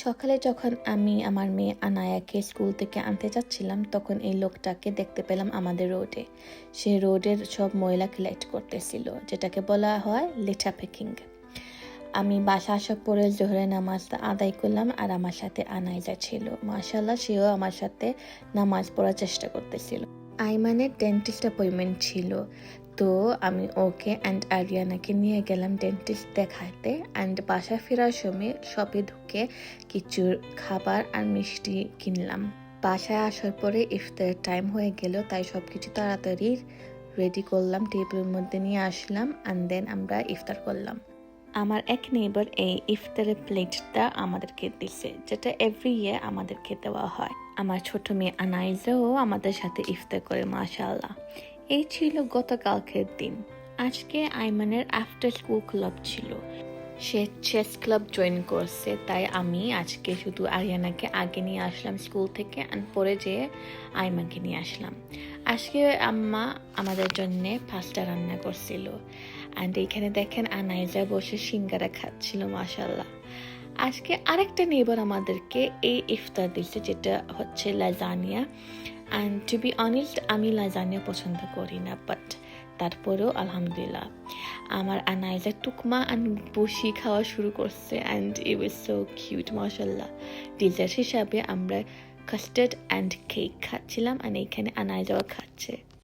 সকালে যখন আমি আমার মেয়ে আনায়াকে স্কুল থেকে আনতে যাচ্ছিলাম, তখন এই লোকটাকে দেখতে পেলাম আমাদের রোডে। সে রোডের সব ময়লা কালেক্ট করতেছিল, যেটাকে বলা হয় লিটার পিকিং। আমি বাসা আসার পরে জোহরের নামাজটা আদায় করলাম, আর আমার সাথে আনাইজা ছিল। মাশাআল্লাহ, সেও আমার সাথে নামাজ পড়ার চেষ্টা করতেছিল। আইমানের ডেন্টিস্ট অ্যাপয়েন্টমেন্ট ছিল, তো আমি ওকে অ্যান্ড আরিয়ানাকে নিয়ে গেলাম ডেন্টিস্ট দেখাতে। অ্যান্ড বাসায় ফেরার সময় শপে ঢুকে কিছু খাবার আর মিষ্টি কিনলাম। বাসায় আসার পরে ইফতারের টাইম হয়ে গেল, তাই সব কিছু তাড়াতাড়ি রেডি করলাম, টেবিলের মধ্যে নিয়ে আসলাম, অ্যান্ড দেন আমরা ইফতার করলাম। আমার এক নেইবার এই ইফতারের প্লেটটা আমাদেরকে দিছে, যেটা এভরি ইয়ার আমাদেরকে দেওয়া হয়। আমার ছোট মেয়ে আনাইজাও আমাদের সাথে ইফতার করে, মাশাআল্লাহ। এই ছিল গতকালকের দিন। আজকে আইমানের আফটার স্কুল ক্লাব ছিল, সে চেস ক্লাব জয়েন করছে, তাই আমি আজকে শুধু আরিয়ানাকে আগে নিয়ে আসলাম স্কুল থেকে, আর পরে যেয়ে আইমাকে নিয়ে আসলাম। আজকে আম্মা আমাদের জন্য পাস্তা রান্না করছিল, অ্যান্ড এইখানে দেখেন আনাইজা বসে সিঙ্গারা খাচ্ছিল, মাশাআল্লাহ। আজকে আরেকটা নেইবার আমাদেরকে এই ইফতার দিচ্ছে, যেটা হচ্ছে lasagna. And to be honest, আমি লাজানিয়া পছন্দ করি না, বাট তারপরেও আলহামদুলিল্লাহ আমার আনাইজা টুকমা অ্যান্ড বসি খাওয়া শুরু করছে, and it was so cute, মাশাআল্লাহ। ডিজার্ট হিসাবে আমরা কাস্টার্ড অ্যান্ড কেক খাচ্ছিলাম, আর এইখানে আনাইজাও খাচ্ছে।